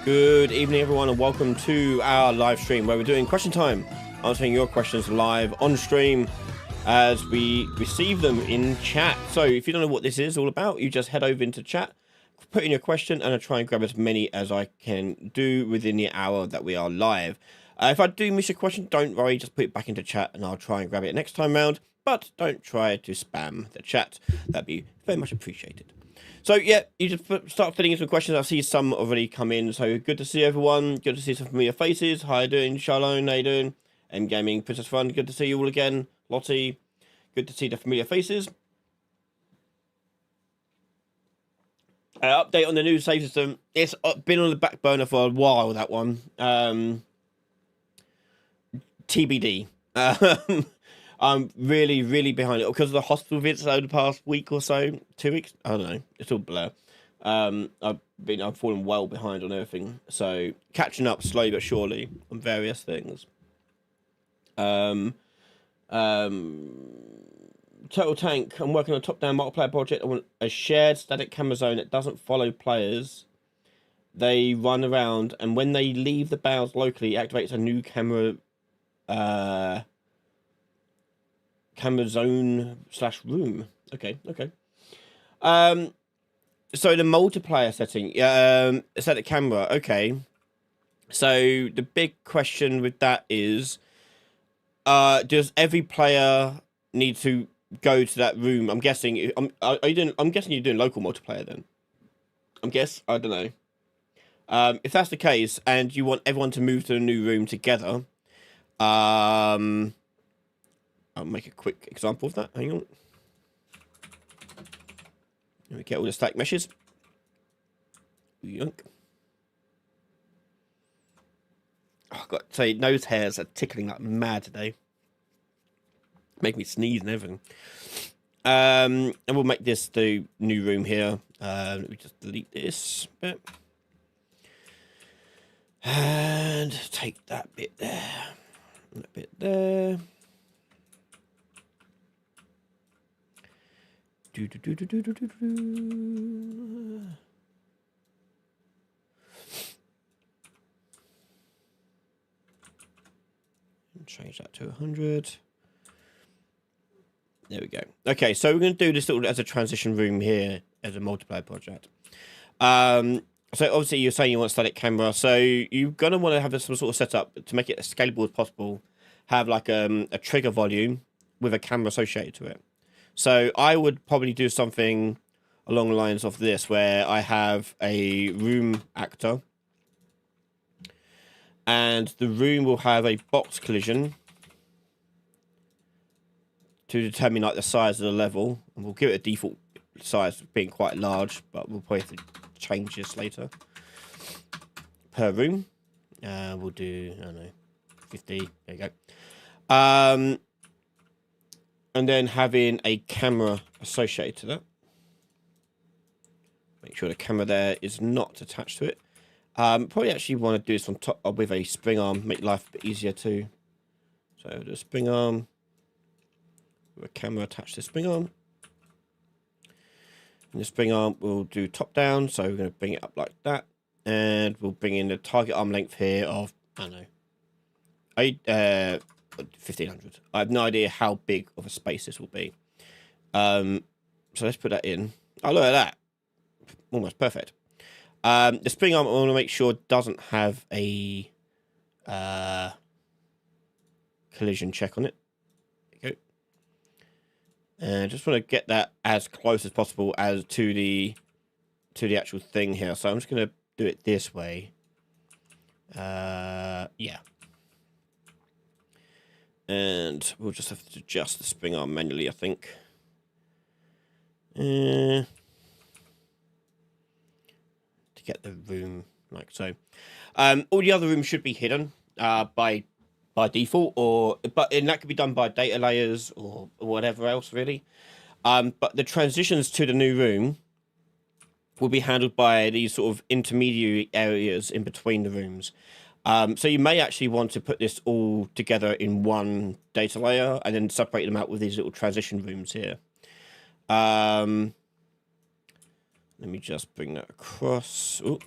Good evening, everyone, and welcome to our live stream where we're doing question time, answering your questions live on stream as we receive them in chat. So if you don't know what this is all about, you just head over into chat, put in your question, and I'll try and grab as many as I can do within the hour that we are live. If I do miss a question, don't worry, just put it back into chat and I'll try and grab it next time round, but don't try to spam the chat. That'd be very much appreciated. So, yeah, you just start filling in some questions. I see some already come in. So, good to see everyone. Good to see some familiar faces. How you doing, Charlone? How you doing? M Gaming, Princess Fun. Good to see you all again. Lottie. Good to see the familiar faces. Update on the new save system. It's been on the back burner for a while, that one. TBD. I'm really behind it because of the hospital visits over the past week or so, 2 weeks. I don't know. It's all blur. I've fallen well behind on everything, so catching up slowly but surely on various things. Total Tank. I'm working on a top-down multiplayer project. I want a shared static camera zone that doesn't follow players. They run around, and when they leave the bounds locally, it activates a new camera zone / room. Okay. So the multiplayer setting, static camera. Okay. So the big question with that is, does every player need to go to that room? I'm guessing. I'm guessing you're doing local multiplayer then. I don't know. If that's the case, and you want everyone to move to a new room together, I'll make a quick example of that. Hang on. Let me get all the stack meshes. Yoink. Oh, I've got to say, nose hairs are tickling like mad today. Make me sneeze and everything. And we'll make this the new room here. Let me just delete this bit. And take that bit there. That bit there. Change that to 100. There we go. Okay, so we're going to do this little as a transition room here as a multiplayer project. So obviously you're saying you want a static camera, so you're going to want to have some sort of setup to make it as scalable as possible. Have like a trigger volume with a camera associated to it. So I would probably do something along the lines of this, where I have a room actor, and the room will have a box collision to determine like the size of the level, and we'll give it a default size being quite large, but we'll probably have to change this later. Per room, we'll do, I don't know, 50. There you go. And then having a camera associated to that. Make sure the camera there is not attached to it. Probably actually want to do this on top with a spring arm, make life a bit easier too. So the spring arm with a camera attached to the spring arm. And the spring arm will do top down, so we're going to bring it up like that. And we'll bring in the target arm length here of, I don't know, 1500. I have no idea how big of a space this will be. So let's put that in. Oh, look at that. Almost perfect. The spring arm I want to make sure doesn't have a collision check on it. There you go. And just want to get that as close as possible as to the actual thing here. So I'm just going to do it this way. Yeah. And we'll just have to adjust the spring arm manually, I think. To get the room like so. All the other rooms should be hidden by default, and that could be done by data layers or whatever else really. But the transitions to the new room will be handled by these sort of intermediary areas in between the rooms. So you may actually want to put this all together in one data layer and then separate them out with these little transition rooms here. Let me just bring that across. Ooh.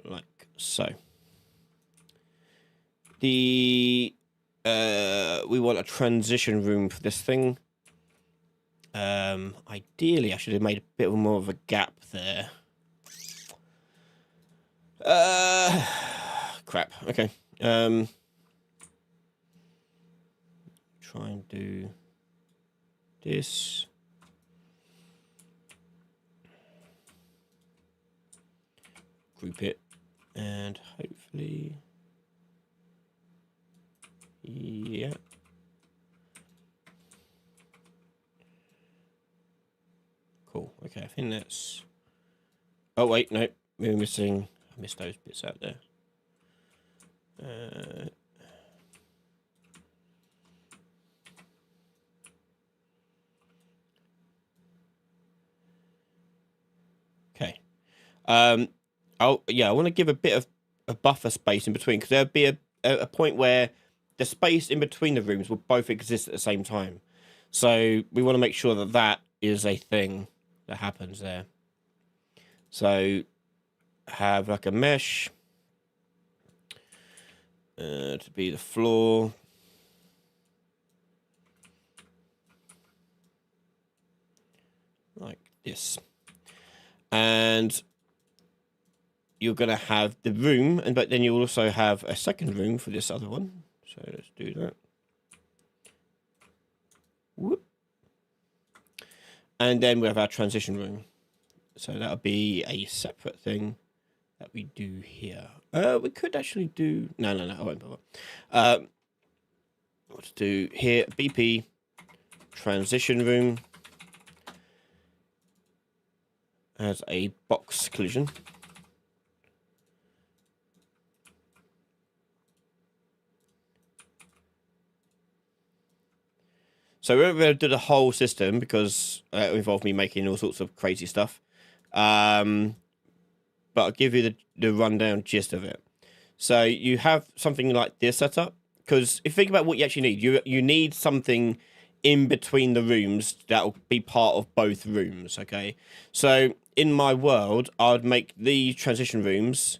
Like so. We want a transition room for this thing. Ideally, I should have made a bit more of a gap there. Crap. Okay. Try and do this. Group it, and hopefully, yeah. Cool. Okay, I think that's. Oh wait, no, we're missing. I missed those bits out there. Okay. Oh yeah, I want to give a bit of a buffer space in between, because there'll be a point where the space in between the rooms will both exist at the same time. So we want to make sure that that is a thing that happens there. So have like a mesh to be the floor. Like this. And you're going to have the room, but then you'll also have a second room for this other one. So let's do that. Whoop. And then we have our transition room. So that'll be a separate thing that we do here. We could actually do... No, I won't bother. Let's do here, BP, transition room as a box collision. So we're going to do the whole system because it involved me making all sorts of crazy stuff. But I'll give you the rundown gist of it. So you have something like this set up, because if you think about what you actually need, you need something in between the rooms that'll be part of both rooms, okay? So in my world, I would make the transition rooms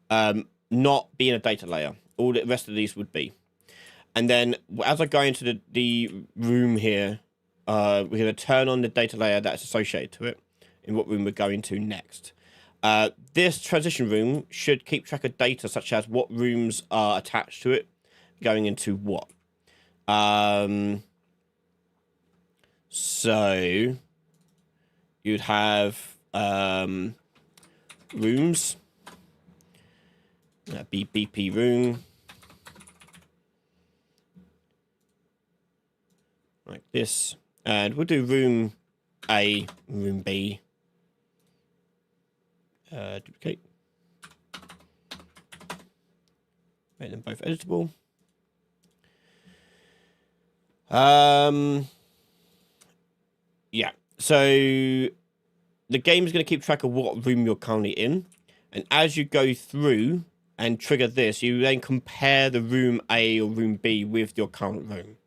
not be in a data layer. All the rest of these would be. And then as I go into the room here, we're going to turn on the data layer that's associated to it in what room we're going to next. This transition room should keep track of data such as what rooms are attached to it, going into what. So you'd have rooms. That'd be BP room. Like this. And we'll do room A, room B. Duplicate. Make them both editable. Yeah. So the game is going to keep track of what room you're currently in. And as you go through and trigger this, you then compare the room A or room B with your current room.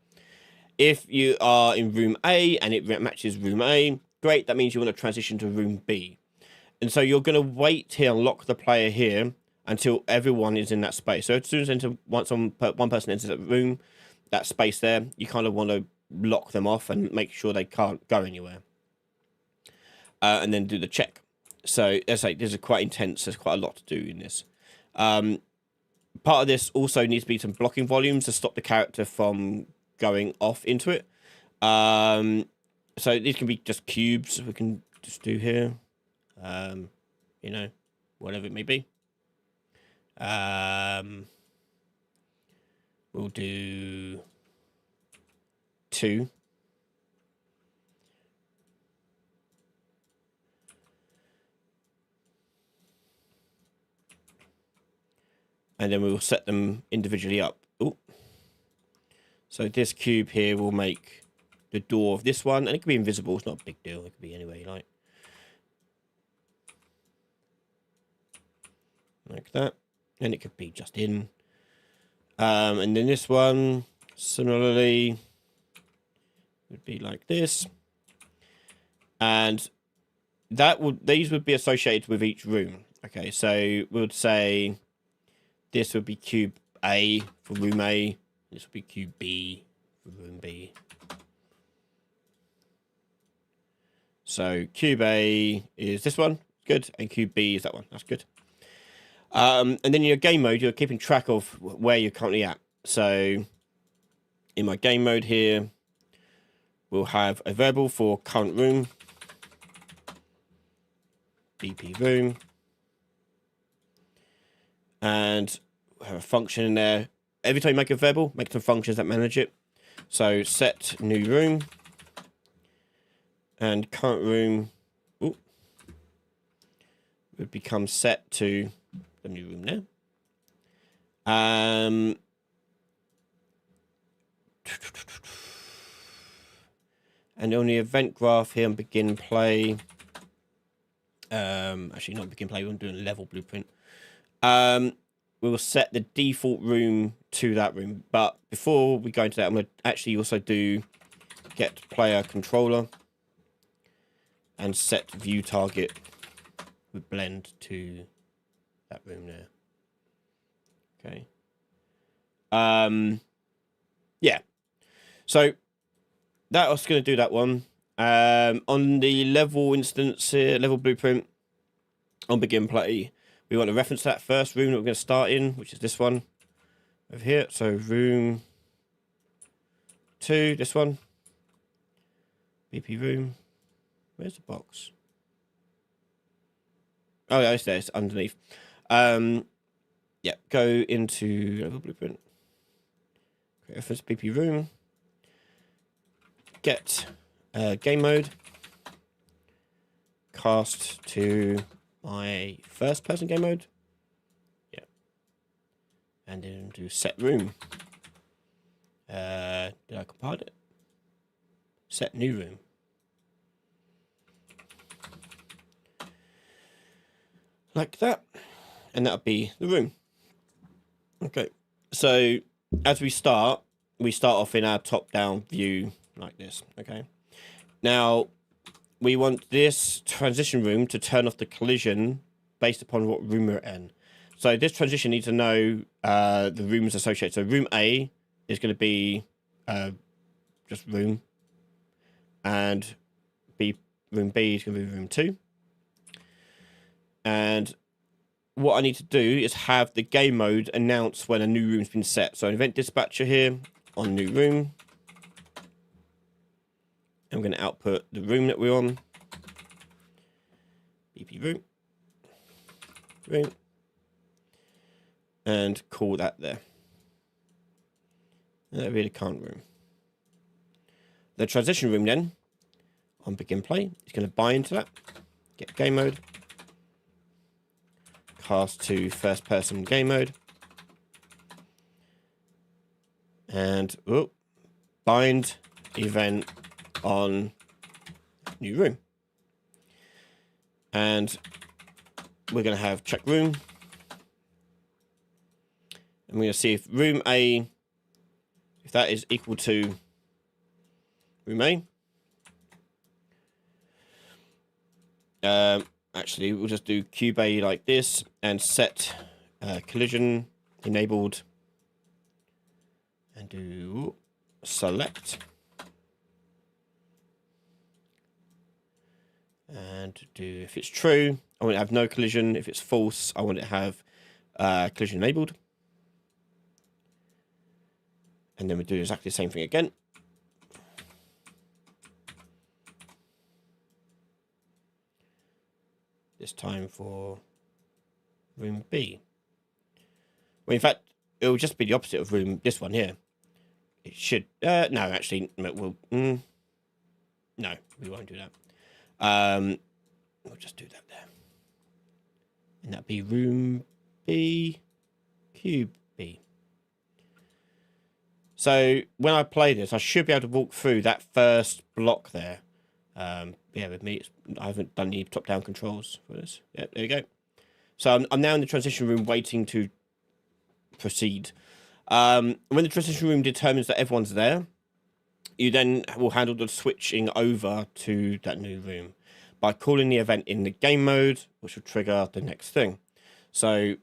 If you are in room A and it matches room A, great. That means you want to transition to room B. And so you're going to wait here and lock the player here until everyone is in that space. So as soon as once one person enters that room, that space there, you kind of want to lock them off and make sure they can't go anywhere. And then do the check. So as I say, this is quite intense. There's quite a lot to do in this. Part of this also needs to be some blocking volumes to stop the character from going off into it. So these can be just cubes we can just do here. You know, whatever it may be. We'll do 2. And then we will set them individually up. Ooh. So this cube here will make the door of this one, and it can be invisible. It's not a big deal. It could be anywhere you like. Like that. And it could be just in. And then this one, similarly, would be like this. And these would be associated with each room. Okay, so we would say this would be cube A for room A. This would be cube B for room B. So cube A is this one. Good. And cube B is that one. That's good. And then in your game mode, you're keeping track of where you're currently at. So in my game mode here, we'll have a variable for current room, BP room, and we'll have a function in there. Every time you make a variable, make some functions that manage it. So set new room and current room would become set to the new room now. And on the event graph here on begin play, actually not begin play, we're doing a level blueprint. We will set the default room to that room. But before we go into that, I'm going to actually also do get player controller and set view target with blend to that room there. Okay. Yeah. So that was going to do that one. On the level instance here, level blueprint on begin play, we want to reference that first room that we're going to start in, which is this one over here. So room 2, this one. BP room. Where's the box? Oh, yeah, it's there. It's underneath. Yeah, go into level blueprint. Create reference BP room. Get game mode. Cast to my first person game mode. Yeah. And then do set room. Did I compile it? Set new room. Like that. And that'll be the room. Okay. So as we start off in our top-down view like this. Okay. Now we want this transition room to turn off the collision based upon what room we're in. So this transition needs to know the rooms associated. So room A is going to be just room, and room B is going to be room 2. And what I need to do is have the game mode announce when a new room's been set. So an event dispatcher here on new room. I'm going to output the room that we're on. BP room. And call that there. And that'll be the current room. The transition room then, on begin play, is going to bind to that. Get game mode. Cast to first person game mode. And bind event on new room. And we're going to have check room. And we're going to see if room A, if that is equal to room A. Actually, we'll just do cube A like this and set collision enabled and do select. And do, if it's true, I want to have no collision. If it's false, I want to have collision enabled. And then we do exactly the same thing again. This time for room B. Well, in fact, it will just be the opposite of room, this one here. It should, no, actually, we'll, no, we won't do that. We'll just do that there. And that'd be room B, cube B. So when I play this, I should be able to walk through that first block there. Yeah, with me, I haven't done any top-down controls for this. Yeah, there you go. So I'm now in the transition room waiting to proceed. When the transition room determines that everyone's there, you then will handle the switching over to that new room by calling the event in the game mode, which will trigger the next thing. So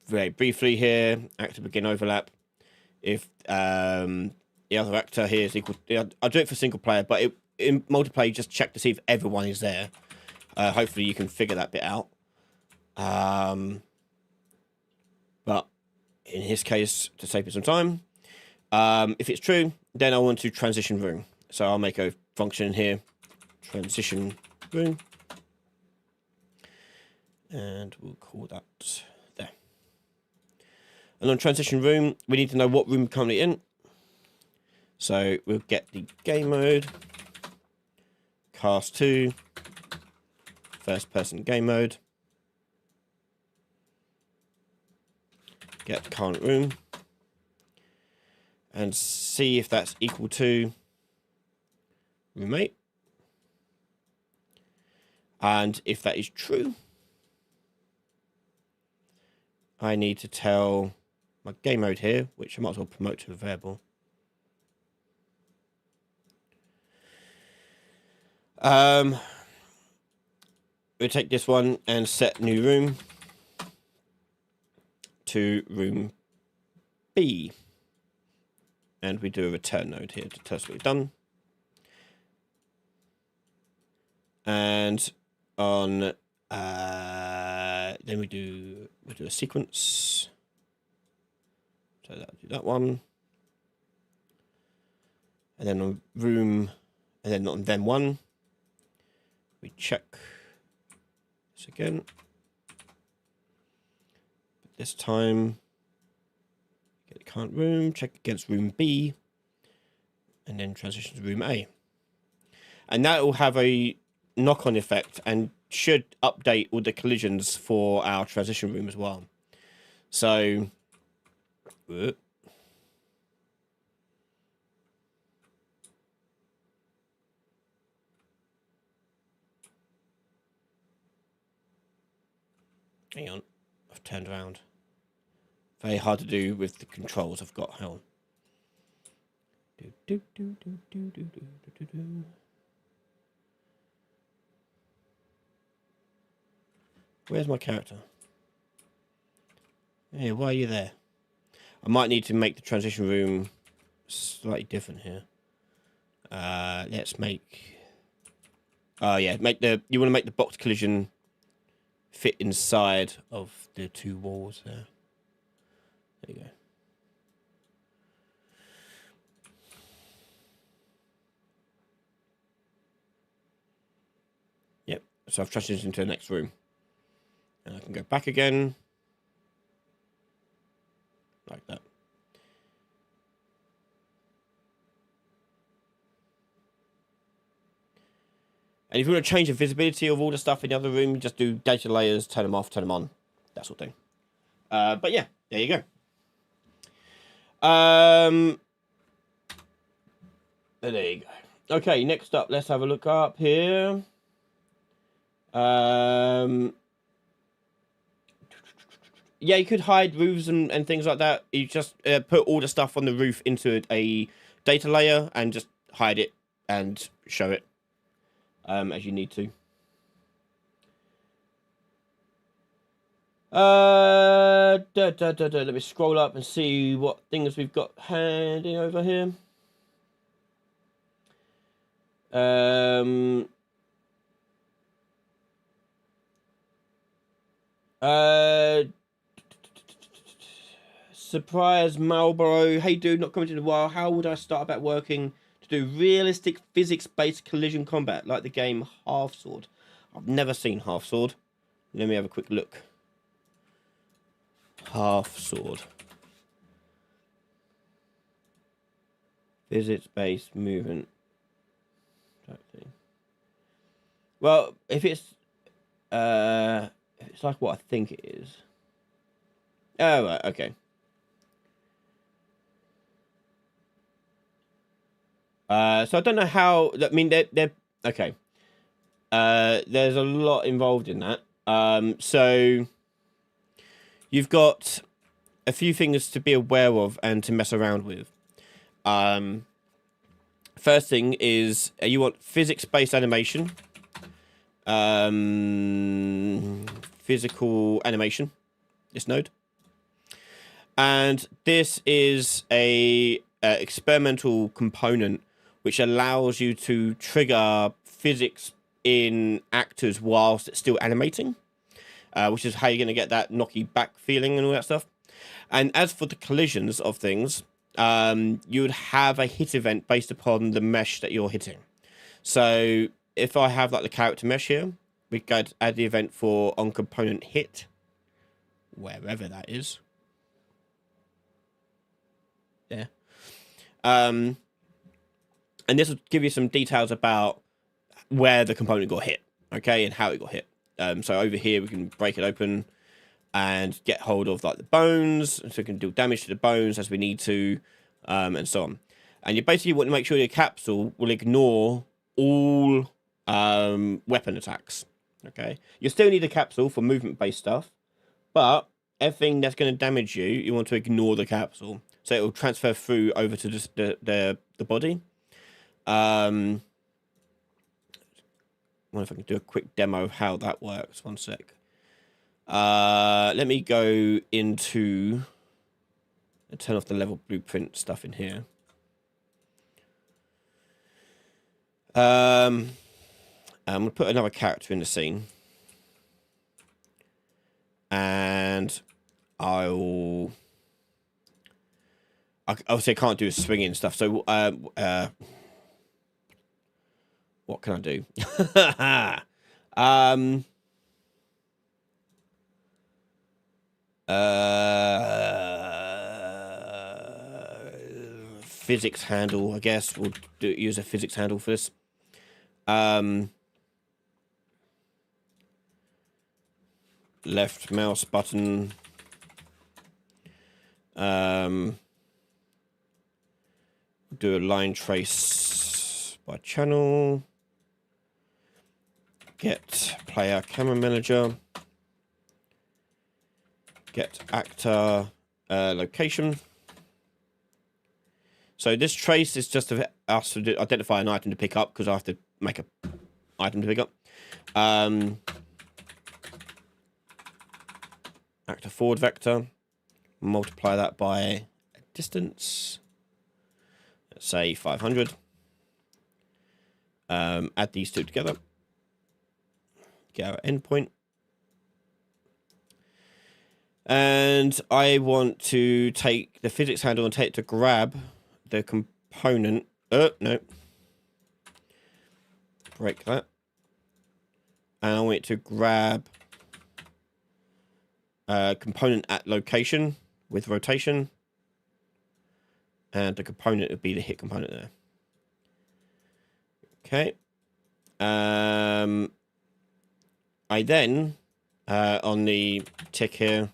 very briefly here, actor begin overlap. If the other actor here is equal, I'll do it for single player, but in multiplayer, just check to see if everyone is there. Hopefully you can figure that bit out. But in his case, to save me some time, if it's true, then I want to transition room. So I'll make a function here, transition room. And we'll call that there. And on transition room, we need to know what room we're currently in. So we'll get the game mode. Cast to first person game mode. Get current room. And see if that's equal to roommate. And if that is true, I need to tell my game mode here, which I might as well promote to a variable. We'll take this one and set new room to room B. And we do a return node here to tell us what we've done. And on then we'll do a sequence. So that'll do that one. And then on room, and then on them one, we check this again. But this time, get the current room, check against room B, and then transition to room A. And that will have a knock-on effect and should update all the collisions for our transition room as well. So, hang on, I've turned around. Very hard to do with the controls I've got. Hang on. Where's my character? Hey, why are you there? I might need to make the transition room slightly different here. Let's make... Oh, yeah. You want to make the box collision fit inside of the two walls there. There you go. Yep. So I've transitioned into the next room. And I can go back again. Like that. And if you want to change the visibility of all the stuff in the other room, you just do data layers, turn them off, turn them on, that sort of thing. But yeah, there you go. There you go. Okay, next up, let's have a look up here. Yeah, you could hide roofs and things like that. You just put all the stuff on the roof into a data layer and just hide it and show it as you need to. Let me scroll up and see what things we've got handy over here. Surprise Marlboro. Hey dude, not coming in a while. How would I start about working to do realistic physics-based collision combat like the game Half Sword? I've never seen Half Sword. Let me have a quick look. Half Sword. Physics-based movement. Type thing. Well, if it's like what I think it is. Oh, right, okay. So I don't know how. I mean, they're okay. There's a lot involved in that. So you've got a few things to be aware of and to mess around with. First thing is you want physics-based animation. Physical animation. This node. And this is a experimental component which allows you to trigger physics in actors whilst it's still animating, which is how you're going to get that knocky back feeling and all that stuff. And as for the collisions of things, you would have a hit event based upon the mesh that you're hitting. So if I have like the character mesh here, we could add the event for on component hit, wherever that is. Yeah. And this will give you some details about where the component got hit, okay, and how it got hit. So over here we can break it open and get hold of like the bones, so we can do damage to the bones as we need to, and so on. And you basically want to make sure your capsule will ignore all weapon attacks. Okay, you still need a capsule for movement-based stuff, but everything that's going to damage you, you want to ignore the capsule, so it will transfer through over to the body. I wonder if I can do a quick demo of how that works. One sec. Let me go into and turn off the level blueprint stuff in here. I'm going to put another character in the scene. And obviously I can't do swinging stuff. So, what can I do? Physics handle, I guess. We'll use a physics handle for this. Left mouse button. Do a line trace by channel. Get player camera manager. Get actor location. So this trace is just for us to identify an item to pick up, because I have to make an item to pick up. Actor forward vector. Multiply that by distance. Let's say 500. Add these two together. Get our endpoint. And I want to take the physics handle and take it to grab the component. No. Break that. And I want it to grab component at location with rotation. And the component would be the hit component there. Okay. I then, on the tick here,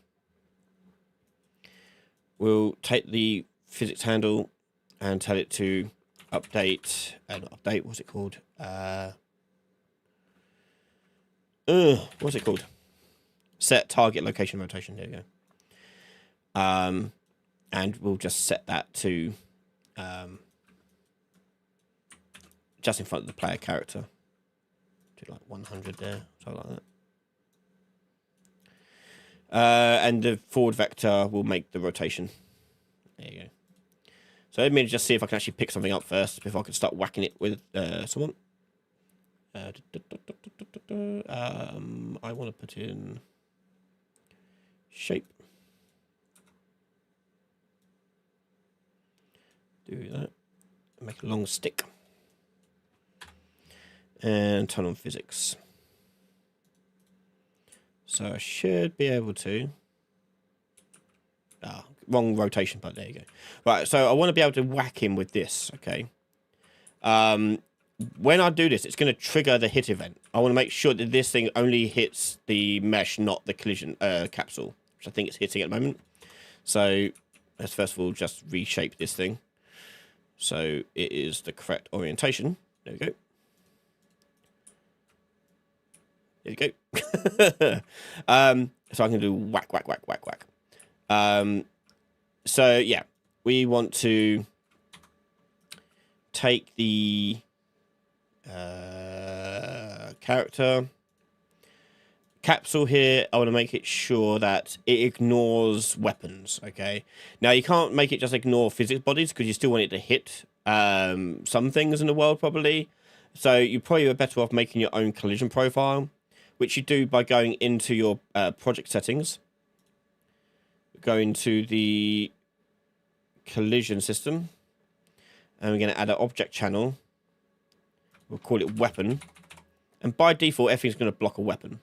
will take the physics handle and tell it to update, what's it called? What's it called? Set target location rotation, there you go. And we'll just set that to, just in front of the player character. Do like 100 there, something like that. And the forward vector will make the rotation. There you go. So let me just see if I can actually pick something up first before I can start whacking it with someone. I want to put in shape. Do that. Make a long stick. And turn on physics. So I should be able to... wrong rotation, but there you go. Right, so I want to be able to whack him with this, okay? When I do this, it's going to trigger the hit event. I want to make sure that this thing only hits the mesh, not the collision capsule, which I think it's hitting at the moment. So let's first of all just reshape this thing. So it is the correct orientation. There we go. There you go. So I can do whack, whack, whack, whack, whack. So yeah, we want to take the character capsule here. I want to make it sure that it ignores weapons. Okay. Now you can't make it just ignore physics bodies because you still want it to hit some things in the world probably. So you probably are better off making your own collision profile, which you do by going into your project settings, go into the collision system, and we're going to add an object channel. We'll call it weapon, and by default, everything's going to block a weapon,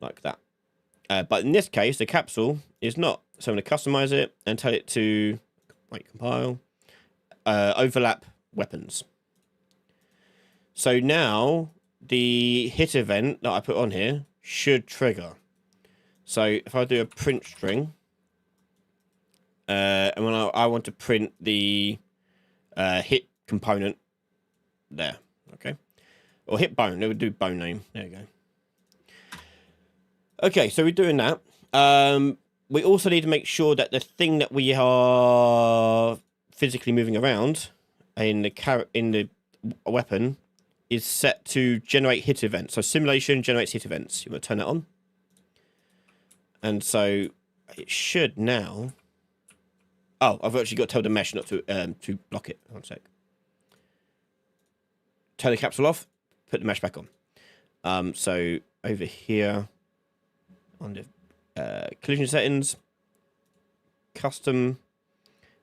like that. But in this case, the capsule is not. So I'm going to customize it and tell it to compile, overlap weapons. So now the hit event that I put on here should trigger. So if I do a print string, and when I want to print the hit component there, okay, or hit bone, it would do bone name. There you go. Okay, so we're doing that. We also need to make sure that the thing that we are physically moving around in the weapon is set to generate hit events. So simulation generates hit events. You want to turn that on. And so it should now... Oh, I've actually got to tell the mesh not to block it. One sec. Turn the capsule off. Put the mesh back on. So over here on the collision settings, custom,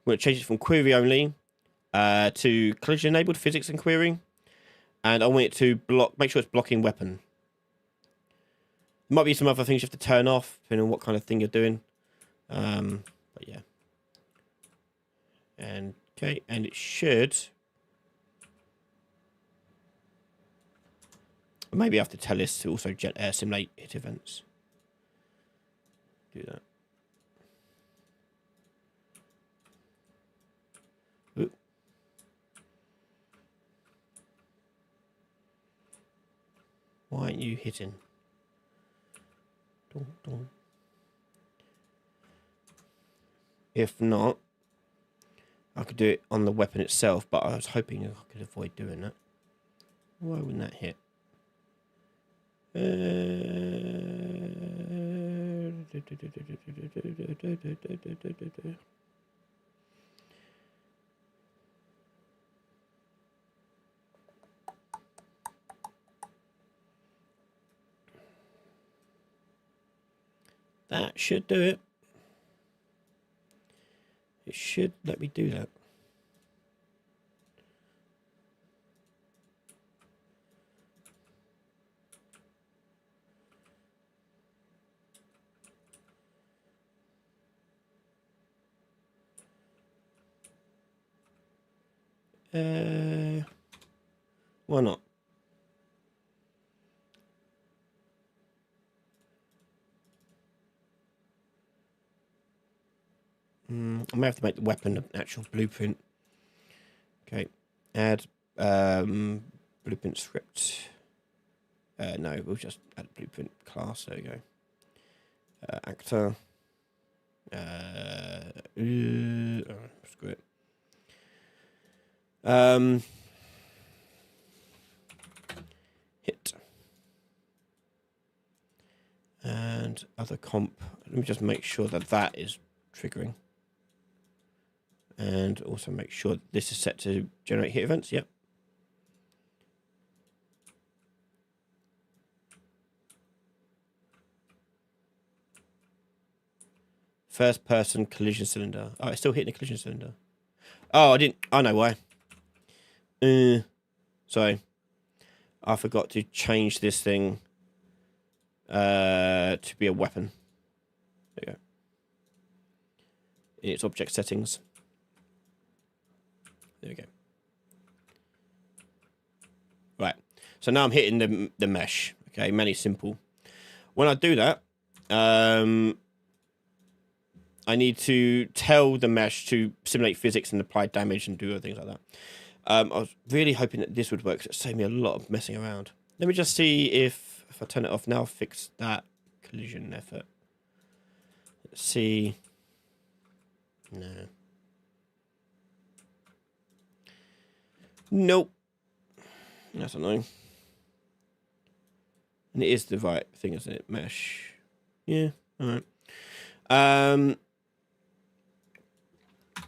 we're going to change it from query only to collision enabled physics and query. And I want it to block, make sure it's blocking weapon. There might be some other things you have to turn off, depending on what kind of thing you're doing. But yeah. And okay, and it should. Maybe I have to tell this to also simulate hit events. Do that. Oop. Why aren't you hitting? Dun, dun. If not, I could do it on the weapon itself, but I was hoping I could avoid doing that. Why wouldn't that hit? That should do it. It should let me do that. Why not? I may have to make the weapon an actual blueprint. Okay, add blueprint script. No, we'll just add blueprint class. There we go. Actor. Screw it. Hit. And other comp. Let me just make sure that that is triggering. And also make sure this is set to generate hit events. Yep. First person collision cylinder. Oh, it's still hitting the collision cylinder. Oh, I didn't. I know why. Sorry. I forgot to change this thing to be a weapon. There you go. In its object settings. There we go. Right. So now I'm hitting the mesh. Okay, many simple. When I do that, I need to tell the mesh to simulate physics and apply damage and do other things like that. I was really hoping that this would work because it saved me a lot of messing around. Let me just see if I turn it off now, I'll fix that collision effort. Let's see. No. Nope. That's annoying. And it is the right thing, isn't it? Mesh. Yeah. All right.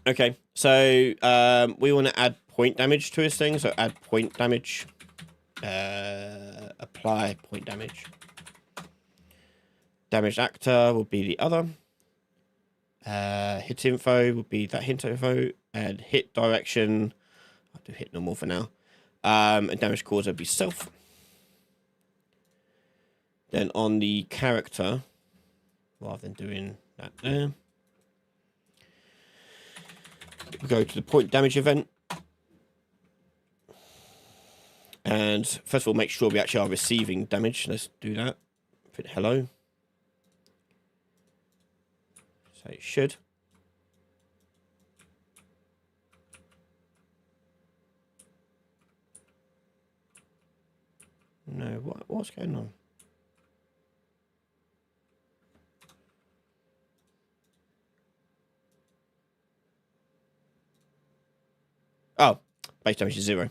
Okay. So we want to add point damage to this thing. So add point damage. Apply point damage. Damaged actor will be the other. Hit info will be that hit info, and hit direction. I'll do hit normal for now. And damage causer will be self. Then on the character, rather than doing that there, we go to the point damage event. And first of all, make sure we actually are receiving damage. Let's do that. Put hello. So it should. No, what's going on? Oh, base damage is 0.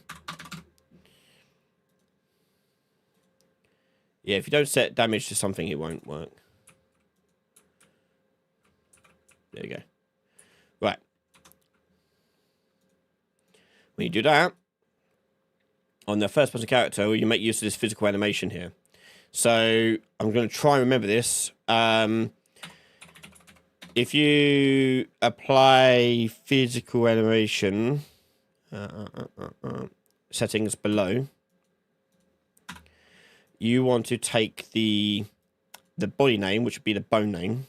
Yeah, if you don't set damage to something, it won't work. There you go. Right. When you do that, on the first person character, you make use of this physical animation here. So I'm going to try and remember this. If you apply physical animation settings below, you want to take the body name, which would be the bone name,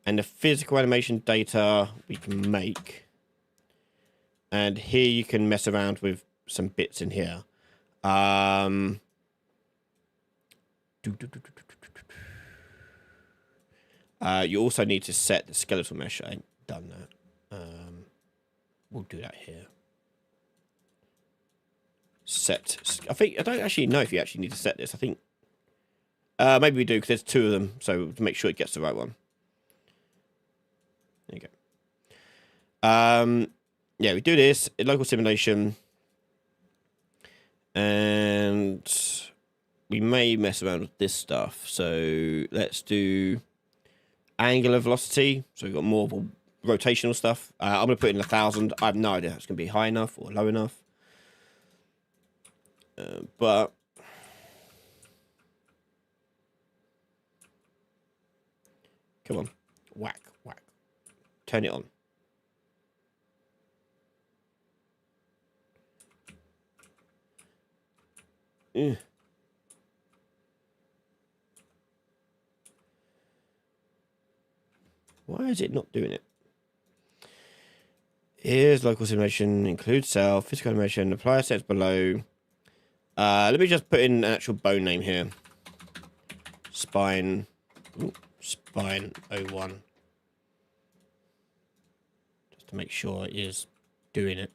and the physical animation data we can make. And here you can mess around with some bits in here. You also need to set the skeletal mesh. I ain't done that. We'll do that here. Set. I don't actually know if you actually need to set this. I think maybe we do because there's 2 of them. So to make sure it gets the right one. There you go. Yeah, we do this in local simulation. And we may mess around with this stuff. So let's do angular velocity. So we've got more of a rotational stuff. I'm going to put in 1,000. I have no idea if it's going to be high enough or low enough. But Come on. Whack, whack. Turn it on. Ugh. Why is it not doing it? Here's local simulation, include cell, physical animation, apply sets below. Let me just put in an actual bone name here. Spine. Ooh, Spine 01. Just to make sure it is doing it.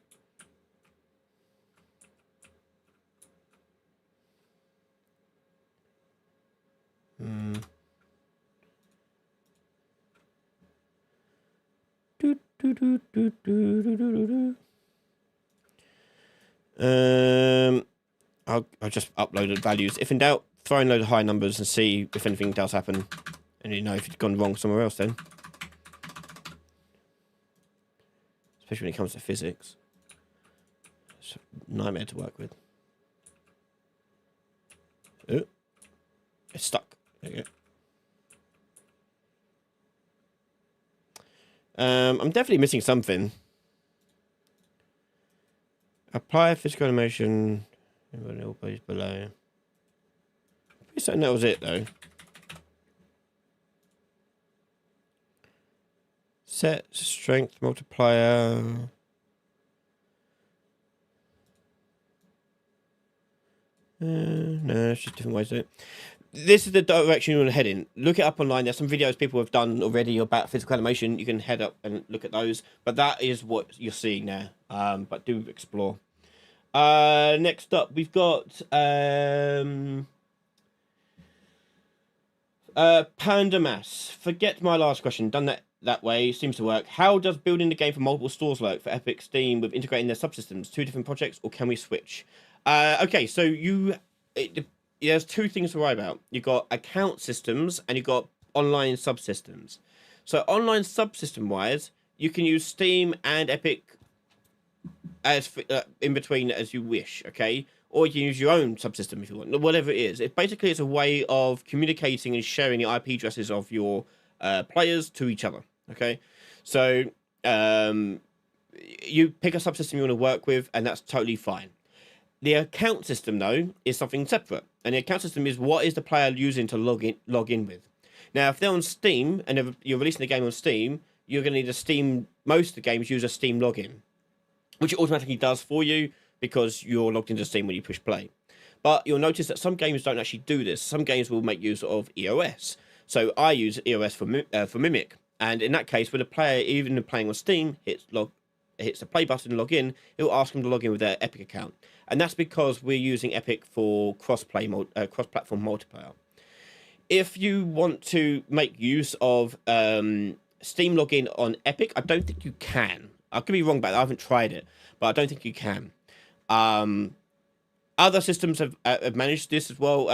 I'll just upload the values. If in doubt, throw in a load of high numbers and see if anything does happen. And you know if it's gone wrong somewhere else then. Especially when it comes to physics. It's a nightmare to work with. Oh, it's stuck. There you go. I'm definitely missing something. Apply physical animation. All page below. Pretty certain that was it though. Set strength multiplier. No, it's just different ways to do it. This is the direction you want to head in. Look it up online. There's some videos people have done already about physical animation. You can head up and look at those. But that is what you're seeing there. But do explore. Next up, we've got Pandamas. Forget my last question. Done that way. Seems to work. How does building the game for multiple stores work for Epic, Steam with integrating their subsystems? 2 different projects, or can we switch? Okay, so there's 2 things to worry about. You've got account systems and you've got online subsystems. So online subsystem wise, you can use Steam and Epic as in between as you wish, okay? Or you can use your own subsystem if you want, whatever it is. It's a way of communicating and sharing the IP addresses of your players to each other, okay? So you pick a subsystem you want to work with, and that's totally fine. The account system, though, is something separate. And the account system is what is the player using to log in with. Now, if they're on Steam, and you're releasing the game on Steam, you're going to need a Steam... Most of the games use a Steam login, which it automatically does for you because you're logged into Steam when you push play. But you'll notice that some games don't actually do this. Some games will make use of EOS. So I use EOS for Mimic. And in that case, when a player, even playing on Steam, hits the play button, log in, it will ask them to log in with their Epic account. And that's because we're using Epic for cross-platform multiplayer. If you want to make use of Steam login on Epic, I don't think you can. I could be wrong about that. I haven't tried it, but I don't think you can. Other systems have managed this as well,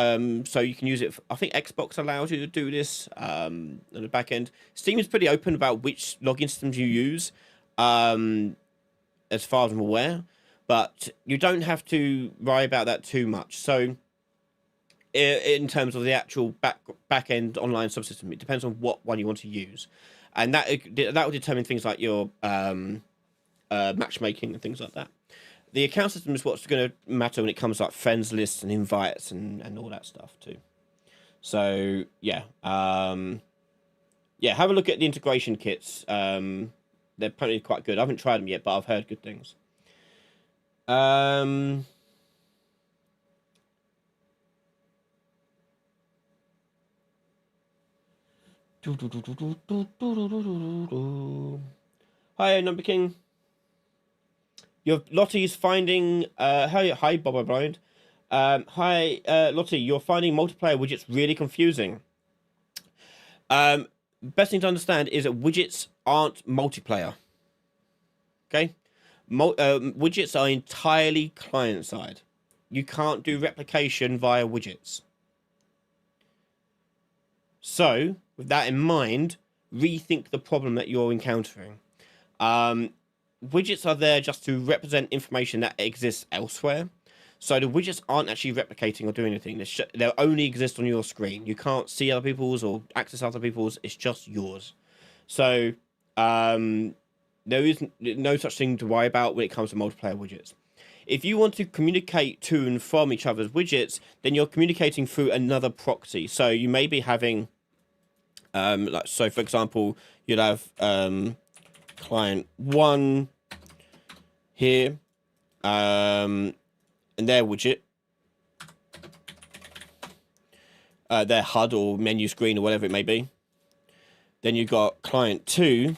so you can use it. I think Xbox allows you to do this on the back end. Steam is pretty open about which login systems you use, as far as I'm aware, but you don't have to worry about that too much. So, in terms of the actual back end online subsystem, it depends on what one you want to use, and that will determine things like your matchmaking and things like that. The account system is what's going to matter when it comes to like friends lists and invites and all that stuff too. So yeah, have a look at the integration kits. They're apparently quite good. I haven't tried them yet, but I've heard good things. Hi, Number King. Lottie's finding... hi, Bob O'Brien. Hi, Lottie. You're finding multiplayer widgets really confusing. Best thing to understand is that widgets aren't multiplayer. Okay? Widgets are entirely client-side. You can't do replication via widgets. So, with that in mind, rethink the problem that you're encountering. Widgets are there just to represent information that exists elsewhere. So the widgets aren't actually replicating or doing anything. They only exist on your screen. You can't see other people's or access other people's. It's just yours. So there is no such thing to worry about when it comes to multiplayer widgets. If you want to communicate to and from each other's widgets, then you're communicating through another proxy. So you may be having, so for example, you'd have client 1 here, and their widget, their HUD or menu screen or whatever it may be. Then you've got client 2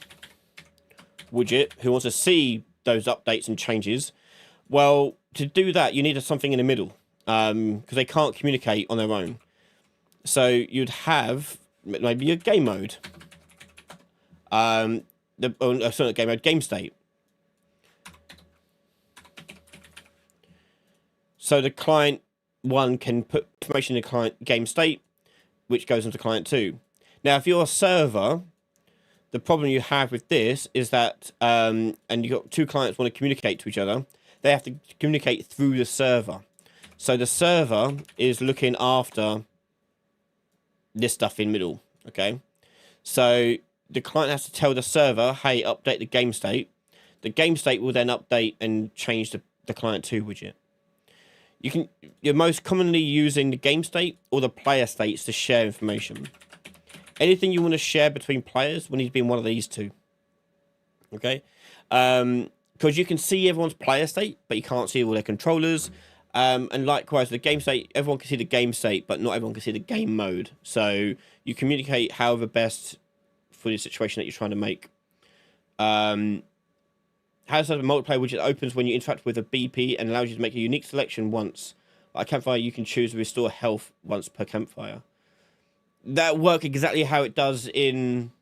widget who wants to see those updates and changes. Well, to do that, you need something in the middle, because they can't communicate on their own. So you'd have maybe a game mode, game state. So the client 1 can put information in the client game state, which goes into client 2. Now, if you're a server, the problem you have with this is that, and you've got 2 clients want to communicate to each other, they have to communicate through the server. So the server is looking after this stuff in middle, okay? So the client has to tell the server, hey, update the game state. The game state will then update and change the client 2 widget. You're most commonly using the game state or the player states to share information. Anything you want to share between players will need to be in one of these 2. Okay? Because you can see everyone's player state, but you can't see all their controllers. And likewise, the game state, everyone can see the game state, but not everyone can see the game mode. So you communicate however best for the situation that you're trying to make. How does a multiplayer widget opens when you interact with a BP and allows you to make a unique selection once. Like a campfire, you can choose to restore health once per campfire. That works exactly how it does in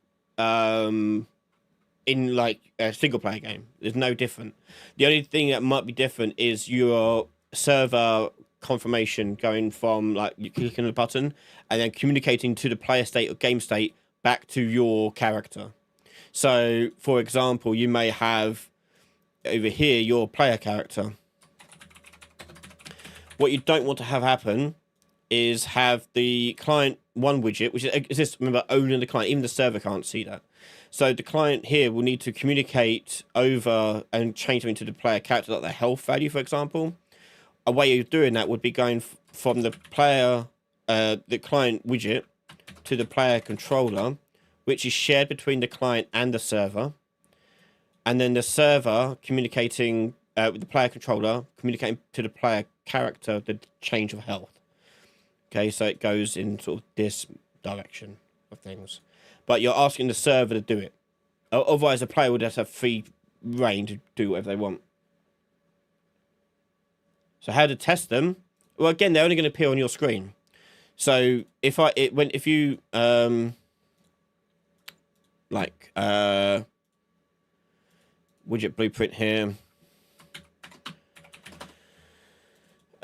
like a single player game. There's no different. The only thing that might be different is your server confirmation going from like you clicking a button and then communicating to the player state or game state back to your character. So, for example, you may have over here your player character. What you don't want to have happen is have the client 1 widget, which exists, remember, only the client, even the server can't see that. So the client here will need to communicate over and change them into the player character, like the health value, for example. A way of doing that would be going from the player, the client widget to the player controller, which is shared between the client and the server. And then the server communicating with the player controller, communicating to the player character the change of health. Okay, so it goes in sort of this direction of things. But you're asking the server to do it. Otherwise, the player would just have free reign to do whatever they want. So how to test them? Well, again, they're only going to appear on your screen. So if you widget blueprint here,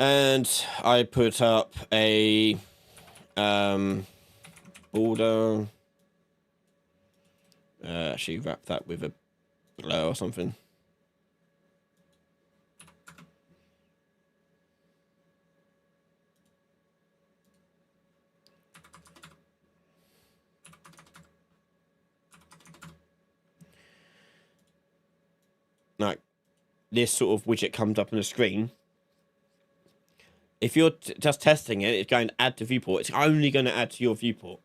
and I put up a border, actually wrap that with a blur or something. Like this sort of widget comes up on the screen. If you're just testing it, it's going to add to viewport. It's only going to add to your viewport.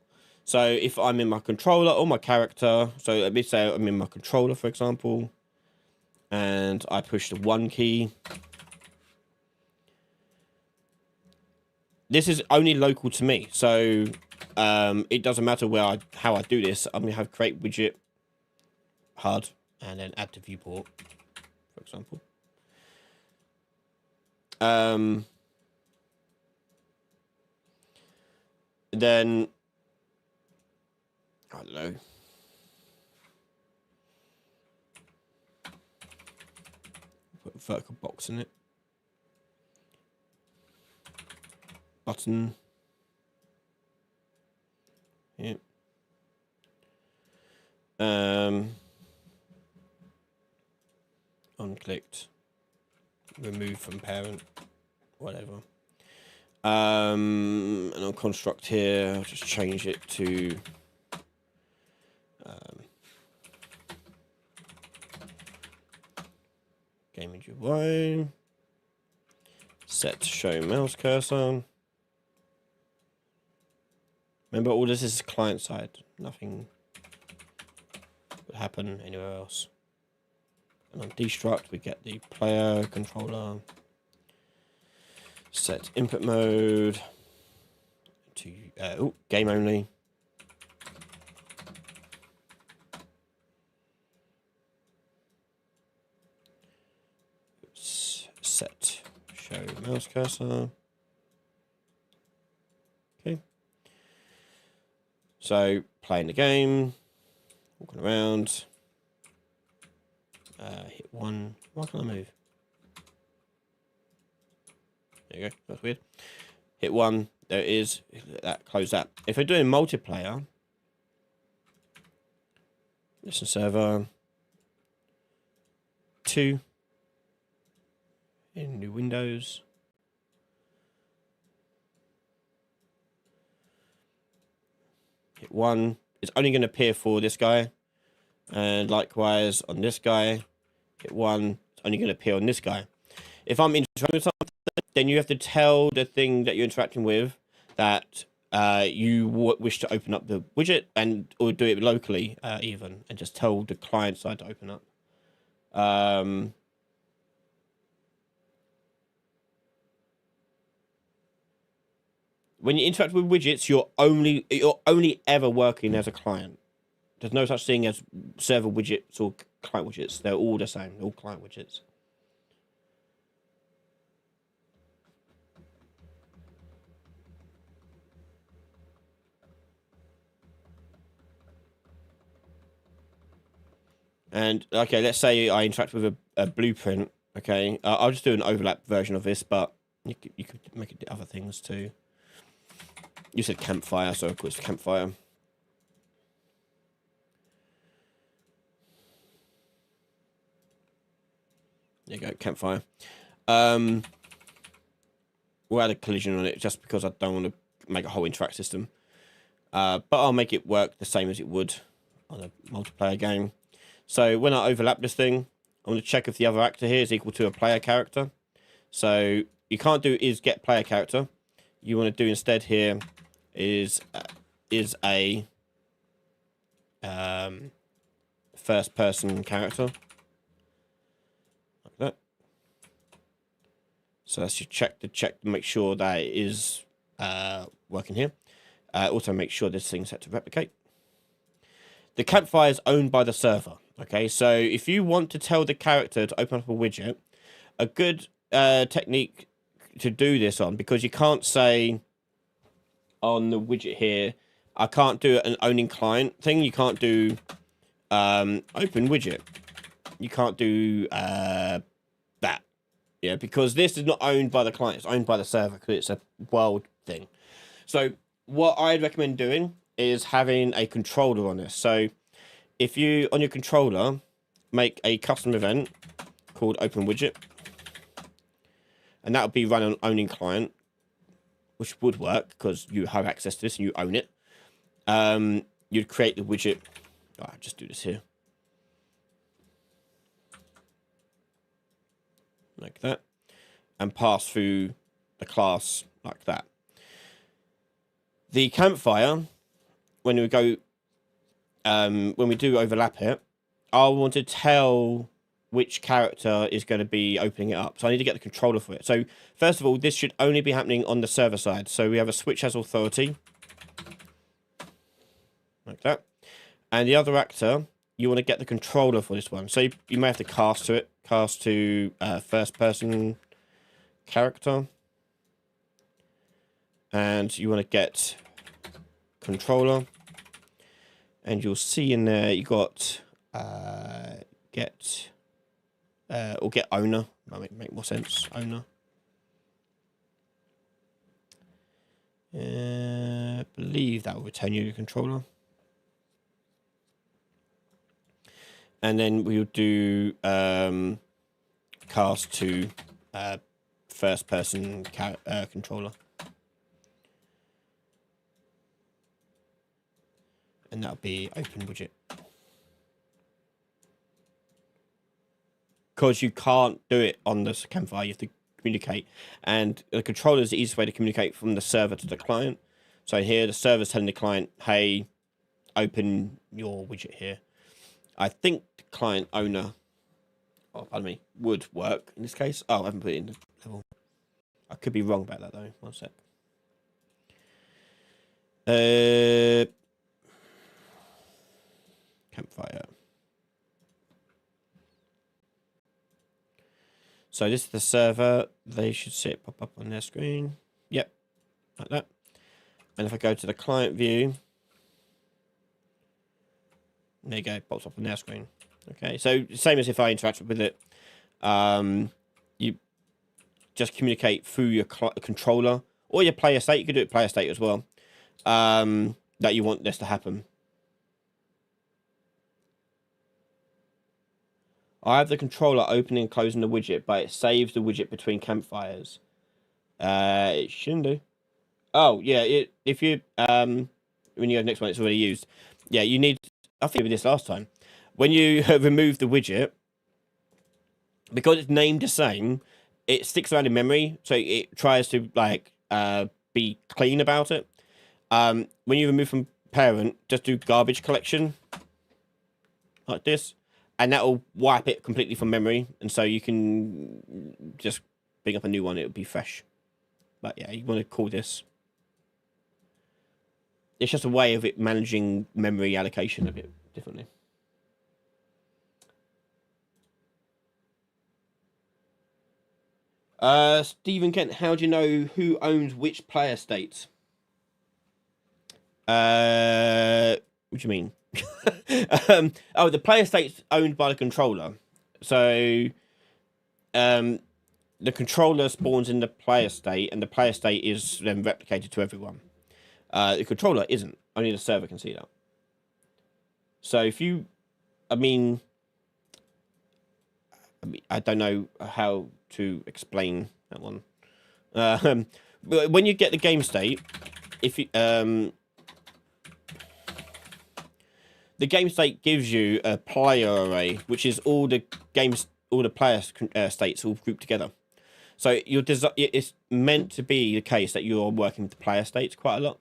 So if I'm in my controller or my character, so let me say I'm in my controller, for example, and I push the 1 key. This is only local to me, so it doesn't matter how I do this. I'm going to have create widget, HUD, and then add to viewport, for example. Then, I don't know. Put a vertical box in it. Button. Yep. Unclicked. Remove from parent whatever. And on construct here, I'll just change it to game UI. Set show mouse cursor. Remember, all this is client side. Nothing would happen anywhere else. And on destruct, we get the player controller. Set input mode to game only. Set show mouse cursor. Okay. So playing the game, walking around. Hit one. Why can't I move? There you go. That's weird. Hit one. There it is. That. Close that. If we're doing multiplayer, listen server 2 in new Windows. Hit one. It's only going to appear for this guy, and likewise on this guy. Hit one. It's only going to appear on this guy. If I'm interacting with something, then you have to tell the thing that you're interacting with that you wish to open up the widget, or do it locally even, and just tell the client side to open up. When you interact with widgets, you're only ever working as a client. There's no such thing as server widgets or client widgets. They're all the same. They're all client widgets. And okay, let's say I interact with a blueprint. Okay, I'll just do an overlap version of this, but you could make it do other things too. You said campfire, so of course campfire. There you go, campfire. We'll add a collision on it just because I don't want to make a whole interact system. But I'll make it work the same as it would on a multiplayer game. So when I overlap this thing, I want to check if the other actor here is equal to a player character. So you can't do is get player character. You want to do instead here is a first person character. Like that. So that's your check to make sure that it is working here. Also make sure this thing's set to replicate. The campfire is owned by the server. Okay, so if you want to tell the character to open up a widget, a good technique to do this on, because you can't say on the widget here, I can't do an owning client thing. You can't do open widget. You can't do that. Yeah, because this is not owned by the client. It's owned by the server because it's a world thing. So what I'd recommend doing is having a controller on this. So if you, on your controller, make a custom event called open widget, and that would be run on owning client, which would work because you have access to this and you own it. You'd create the widget. Oh, I'll just do this here. Like that. And pass through the class like that. The campfire, when we go, when we do overlap it, I want to tell which character is going to be opening it up. So I need to get the controller for it. So first of all, this should only be happening on the server side. So we have a switch as authority. Like that. And the other actor, you want to get the controller for this one. So you may have to cast to it. Cast to first person character. And you want to get controller. And you'll see in there you got get or get owner. That make more sense. Owner. I believe that will return you the controller. And then we'll do cast to first-person controller. And that'll be open widget. Because you can't do it on the campfire, you have to communicate. And the controller is the easiest way to communicate from the server to the client. So here, the server's telling the client, hey, open your widget here. I think the client owner, oh, pardon me, would work in this case. Oh, I haven't put it in the level. I could be wrong about that, though. One sec. Campfire. So this is the server. They should see it pop up on their screen. Yep, like that. And if I go to the client view, there you go, pops up on their screen. Okay, so same as if I interacted with it. You just communicate through your controller or your player state. You could do it player state as well. That you want this to happen. I have the controller opening and closing the widget, but it saves the widget between campfires. It shouldn't do. Oh, yeah, if you, when you have the next one, it's already used. Yeah, you need, I think we did this last time. When you remove the widget, because it's named the same, it sticks around in memory, so it tries to, like, be clean about it. When you remove from parent, just do garbage collection, like this. And that'll wipe it completely from memory, and so you can just bring up a new one. It'll be fresh. But yeah, you want to call this. It's just a way of it managing memory allocation a bit differently. Stephen Kent, how do you know who owns which player states? What do you mean? Oh, the player state's owned by the controller. So, the controller spawns in the player state, and the player state is then replicated to everyone. The controller isn't. Only the server can see that. So if you, I mean, I don't know how to explain that one. But when you get the game state, if you, the game state gives you a player array, which is all the games, all the player states all grouped together. So it's meant to be the case that you're working with the player states quite a lot.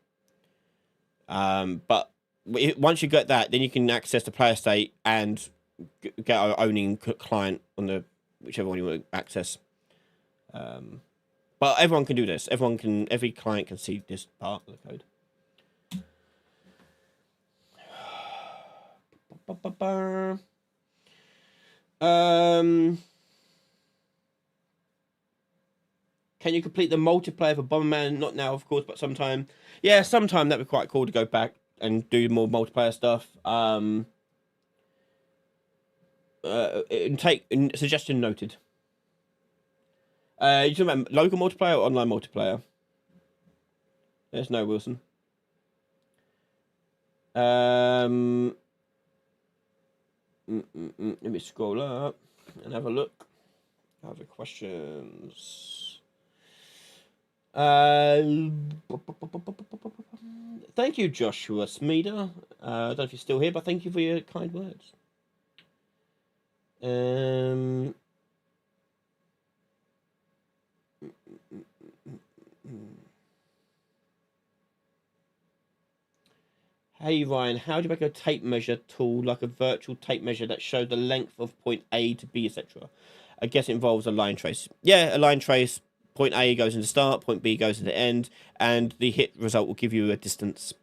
But once you get that, then you can access the player state and get our owning client on the whichever one you want to access. But everyone can do this. Every client can see this part of the code. Can you complete the multiplayer for Bomberman? Not now, of course, but sometime. Yeah, sometime that'd be quite cool to go back and do more multiplayer stuff. Suggestion noted. You talking about local multiplayer or online multiplayer? There's no Wilson. Let me scroll up and have a look. Other questions. Thank you, Joshua Smeeder. I don't know if you're still here, but thank you for your kind words. Hey Ryan, how do you make a tape measure tool like a virtual tape measure that shows the length of point A to B, etc.? I guess it involves a line trace. Yeah, a line trace. Point A goes into start, point B goes into end, and the hit result will give you a distance.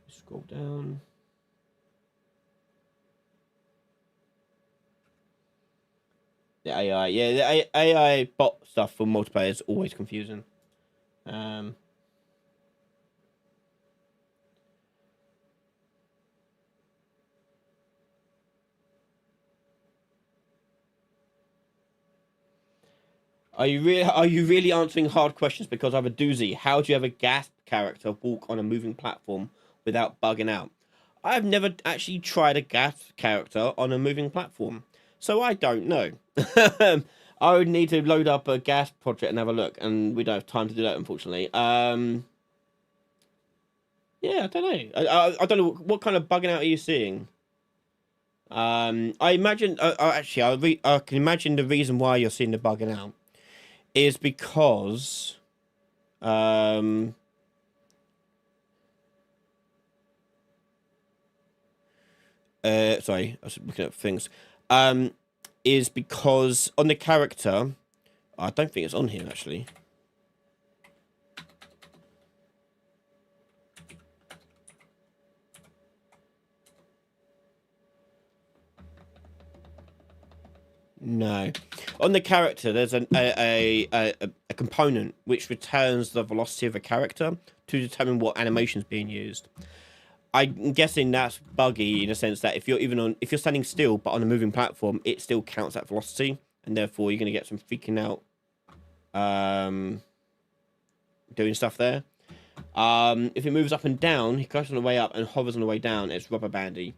Scroll down. The AI, yeah, the AI bot stuff for multiplayer is always confusing. Are you really answering hard questions because I have a doozy? How do you have a gas character walk on a moving platform without bugging out? I've never actually tried a gas character on a moving platform, so I don't know. I would need to load up a gas project and have a look, and we don't have time to do that, unfortunately. Yeah, I don't know. I don't know what kind of bugging out are you seeing. I imagine. Actually, I can imagine the reason why you're seeing the bugging out is because sorry, I was looking at things. Is because on the character, I don't think it's on here actually. No, on the character, there's a component which returns the velocity of a character to determine what animation is being used. I'm guessing that's buggy in a sense that if you're standing still but on a moving platform, it still counts that velocity, and therefore you're going to get some freaking out doing stuff there. If it moves up and down, he goes on the way up and hovers on the way down, it's rubber bandy.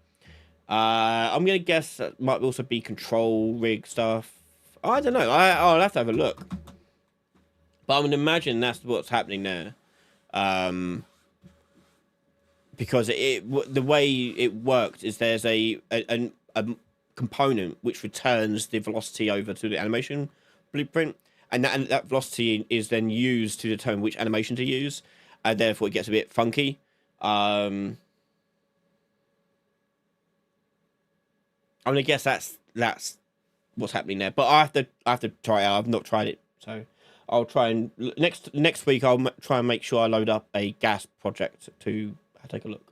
I'm gonna guess that might also be control rig stuff. I don't know. I'll have to have a look. But I'm gonna imagine that's what's happening there. Because the way it worked is there's a component which returns the velocity over to the animation blueprint, and that velocity is then used to determine which animation to use, and therefore it gets a bit funky. I'm gonna guess that's what's happening there, but I have to try it out. I've not tried it, so I'll try and next week I'll try and make sure I load up a gas project to take a look.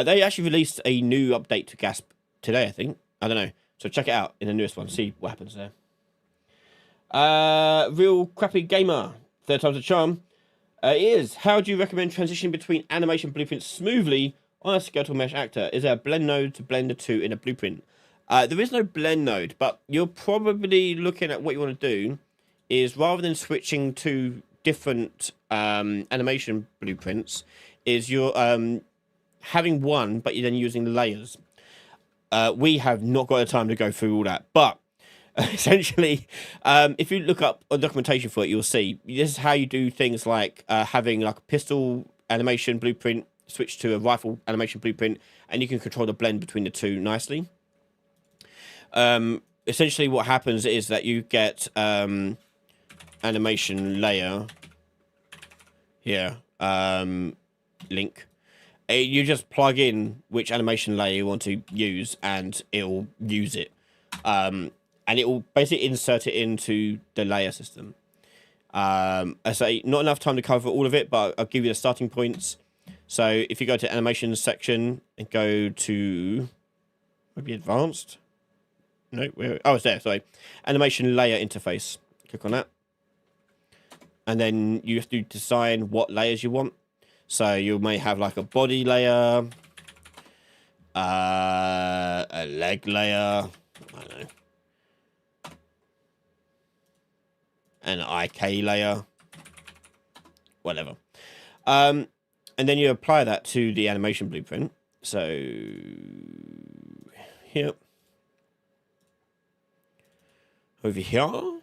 They actually released a new update to Gasp today, I think. I don't know. So check it out in the newest one. See what happens there. Real crappy gamer. Third time's a charm. Is how do you recommend transitioning between animation blueprints smoothly on a skeletal mesh actor? Is there a blend node to blend the two in a blueprint? There is no blend node, but you're probably looking at what you want to do is rather than switching to different animation blueprints, is you're having one, but you're then using layers. We have not got the time to go through all that, but essentially, if you look up a documentation for it, you'll see this is how you do things like having like a pistol animation blueprint switch to a rifle animation blueprint, and you can control the blend between the two nicely. Essentially, what happens is that you get animation layer here, link. You just plug in which animation layer you want to use, and it'll use it. And it will basically insert it into the layer system. I say not enough time to cover all of it, but I'll give you the starting points. So if you go to animation section and go to maybe advanced. No, oh, it's there. Sorry, animation layer interface. Click on that, and then you have to design what layers you want. So you may have like a body layer, a leg layer, I don't know, an IK layer, whatever. And then you apply that to the animation blueprint. So here, over here,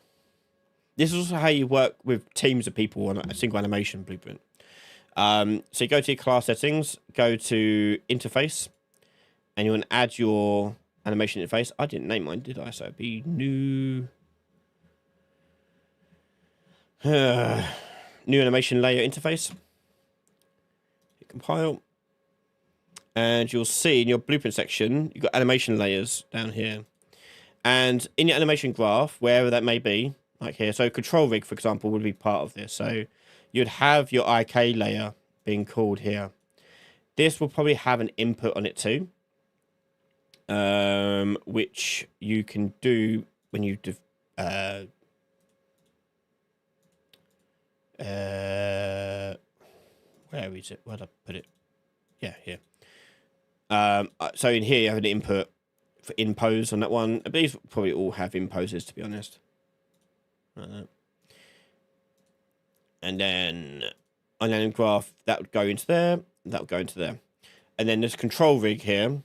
this is also how you work with teams of people on a single animation blueprint. So you go to your class settings, go to interface, and you want to add your animation interface. I didn't name mine, did I? So it'd be new new animation layer interface. Hit compile, and you'll see in your blueprint section you've got animation layers down here, and in your animation graph, wherever that may be, like here. So control rig, for example, would be part of this. So you'd have your IK layer being called here. This will probably have an input on it too, which you can do when you where is it? Where'd I put it? Yeah, here. So in here you have an input for impose on that one. These probably all have imposes, to be honest. And then on the graph, that would go into there, that would go into there. and then this control rig here,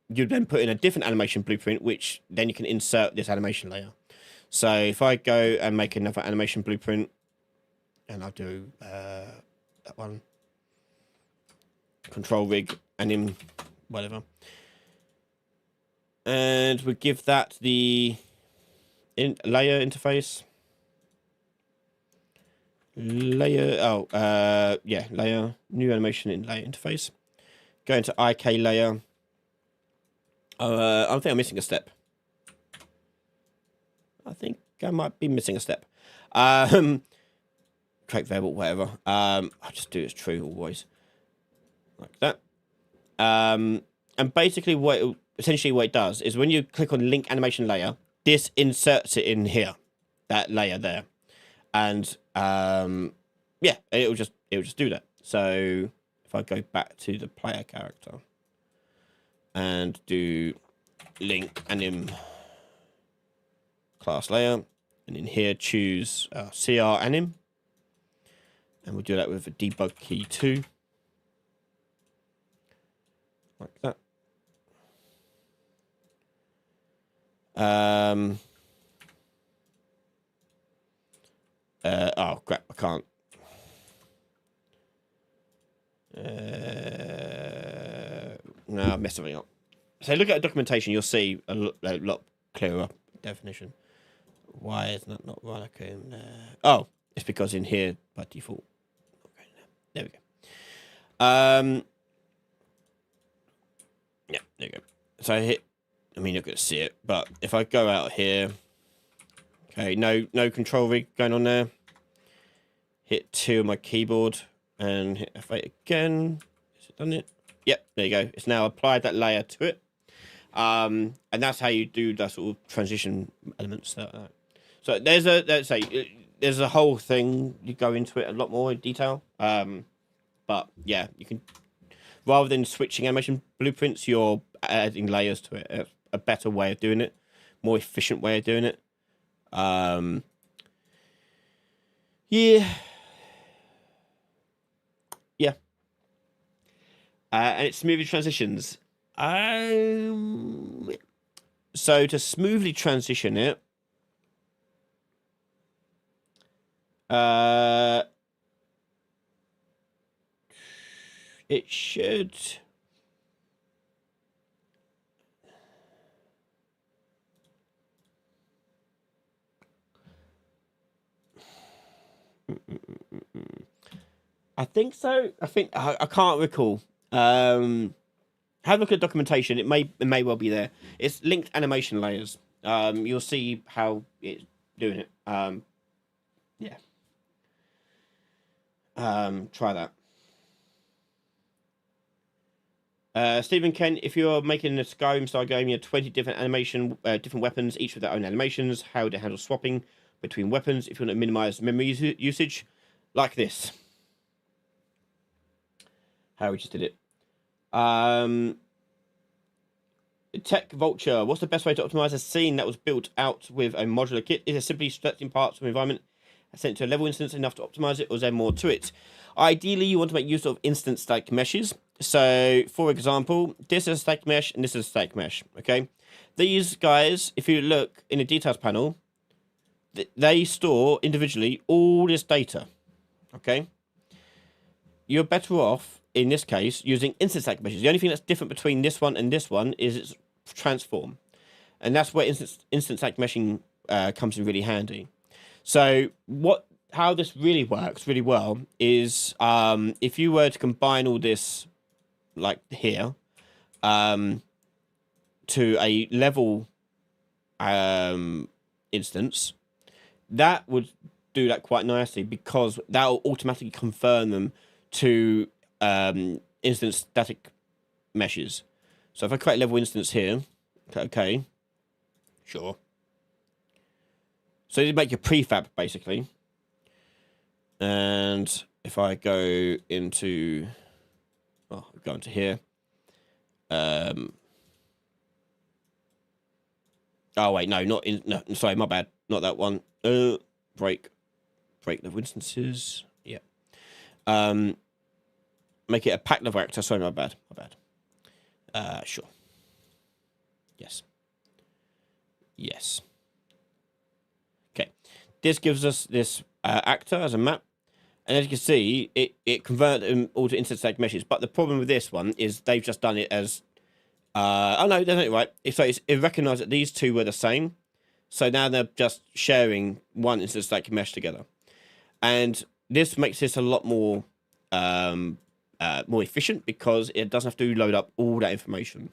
you then put in a different animation blueprint, which then you can insert this animation layer. So if I go and make another animation blueprint, and I'll do that one, control rig, and then whatever, and we give that the layer interface. Layer, layer, new animation in layer interface. Go into IK layer. I think I'm missing a step. I think I might be missing a step. Create variable, whatever. I'll just do it as true always. Like that. And basically essentially what it does is when you click on link animation layer, this inserts it in here. That layer there. And yeah, it'll just do that. So if I go back to the player character and do link anim class layer, and in here choose CR anim, and we'll do that with a debug key 2, like that. Oh crap, I can't. No, I messed something up. So look at the documentation, you'll see a lot clearer definition. Why is that not working? Oh, it's because in here by default. Okay, there we go. Yeah, there you go. So I hit. I mean, you're going to see it, but if I go out here, okay, no control rig going on there. Hit 2 on my keyboard and hit F8 again. Has it done it? Yep, there you go. It's now applied that layer to it. And that's how you do that sort of transition elements. So there's a whole thing. You go into it a lot more in detail. But yeah, you can, rather than switching animation blueprints, you're adding layers to it. A better way of doing it, more efficient way of doing it. Yeah. And it smoothly transitions. So to smoothly transition it, it should. I think so. I can't recall. Have a look at documentation. It may well be there. It's linked animation layers. You'll see how it's doing it. Yeah. Try that. Stephen Kent, if you're making a Skyrim style game, you have 20 different different weapons, each with their own animations. How would it handle swapping between weapons if you want to minimize memory usage, like this? How we just did it. Tech Vulture. What's the best way to optimize a scene that was built out with a modular kit? Is it simply selecting parts of the environment and sent to a level instance enough to optimize it, or is there more to it? Ideally, you want to make use of instance static meshes. So, for example, this is a static mesh and this is a static mesh. Okay, these guys, if you look in the details panel, they store individually all this data. Okay, you're better off in this case using instance static meshes. The only thing that's different between this one and this one is its transform, and that's where instance static meshing comes in really handy. So how this really works really well is if you were to combine all this like here to a level instance, that would do that quite nicely, because that will automatically confirm them to instance static meshes. So if I create a level instance here, okay, sure. So you make your prefab basically. And if I go into, here. Oh wait, no, sorry, my bad. Not that one. Break level instances. Yeah. Make it a pack level actor. Sorry, my bad. Sure. Yes. Yes. Okay. This gives us this actor as a map. And as you can see, it converted them all to instant static meshes. But the problem with this one is they've just done it as... oh, no, they're not right. It recognised that these two were the same. So now they're just sharing one instant static mesh together. And this makes this a lot more efficient because it doesn't have to load up all that information.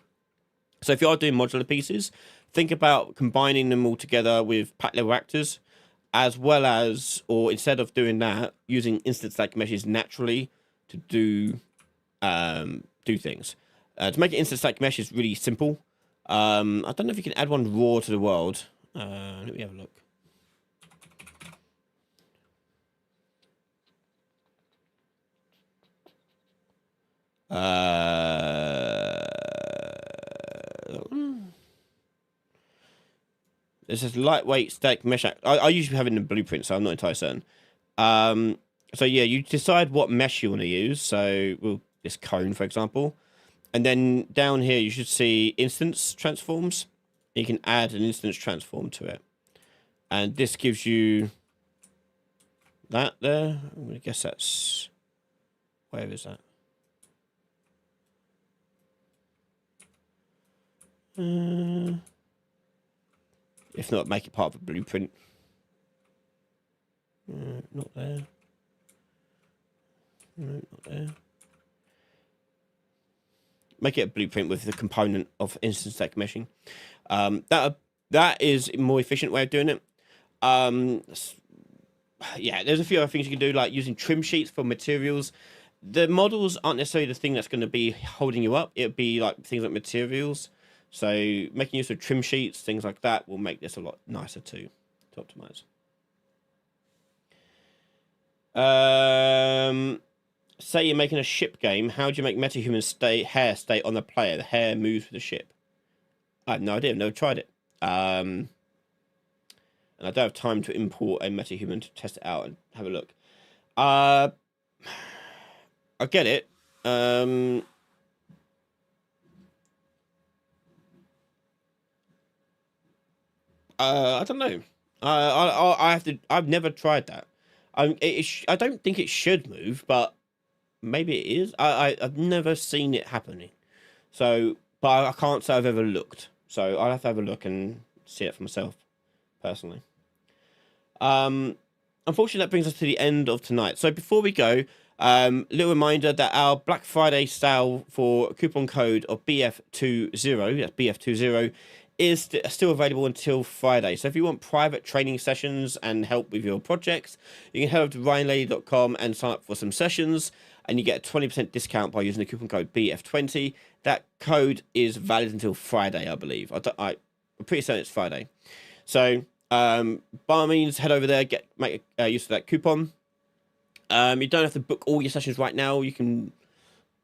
So if you are doing modular pieces, think about combining them all together with pack level actors, as well as, or instead of doing that, using instant static meshes naturally to do things. To make it instant static mesh is really simple. I don't know if you can add one raw to the world. Let me have a look. This is lightweight static mesh. I usually have it in the blueprint, so I'm not entirely certain. So yeah, you decide what mesh you want to use. So this cone, for example, and then down here you should see instance transforms. You can add an instance transform to it, and this gives you that there. I guess that's, where is that? If not, make it part of a blueprint. Not there. No, not there. Make it a blueprint with the component of instant static meshing. That is a more efficient way of doing it. Yeah, there's a few other things you can do, like using trim sheets for materials. The models aren't necessarily the thing that's going to be holding you up. It'll be like things like materials. So making use of trim sheets, things like that, will make this a lot nicer too, to optimize. Say you're making a ship game. How do you make metahuman hair stay on the player? The hair moves with the ship. I have no idea. I've never tried it. And I don't have time to import a metahuman to test it out and have a look. I get it. I don't know. I've never tried that. I don't think it should move, but maybe it is. I've never seen it happening. So, but I can't say I've ever looked. So I'll have to have a look and see it for myself, personally. Unfortunately, that brings us to the end of tonight. So before we go, little reminder that our Black Friday sale for coupon code of BF20, that's BF20, is still available until Friday. So if you want private training sessions and help with your projects, you can head over to ryanlady.com and sign up for some sessions, and you get a 20% discount by using the coupon code BF20. That code is valid until Friday, I believe. I'm pretty certain it's Friday. So by all means, head over there, make use of that coupon. You don't have to book all your sessions right now. You can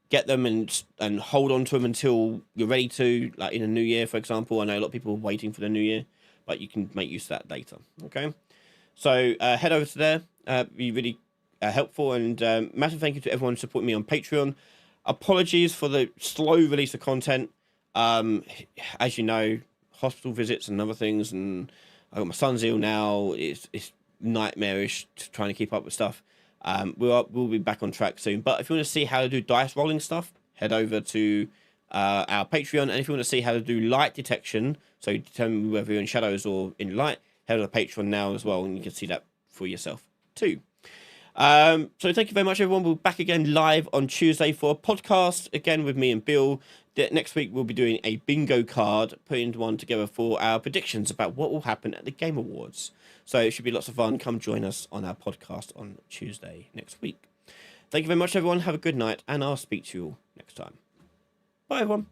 get them and hold on to them until you're ready to, like in the new year, for example. I know a lot of people are waiting for the new year, but you can make use of that later. Okay, so head over to there. Be really helpful, and massive thank you to everyone supporting me on Patreon. Apologies for the slow release of content. As you know, hospital visits and other things, and I got my son's ill now. It's nightmarish trying to keep up with stuff. We'll be back on track soon. But if you want to see how to do dice rolling stuff, head over to our Patreon. And if you want to see how to do light detection, so you determine whether you're in shadows or in light, head over to Patreon now as well, and you can see that for yourself too. So thank you very much, everyone. We'll be back again live on Tuesday for a podcast, again with me and Bill. Next week, we'll be doing a bingo card, putting one together for our predictions about what will happen at the Game Awards. So it should be lots of fun. Come join us on our podcast on Tuesday next week. Thank you very much, everyone. Have a good night, and I'll speak to you all next time. Bye, everyone.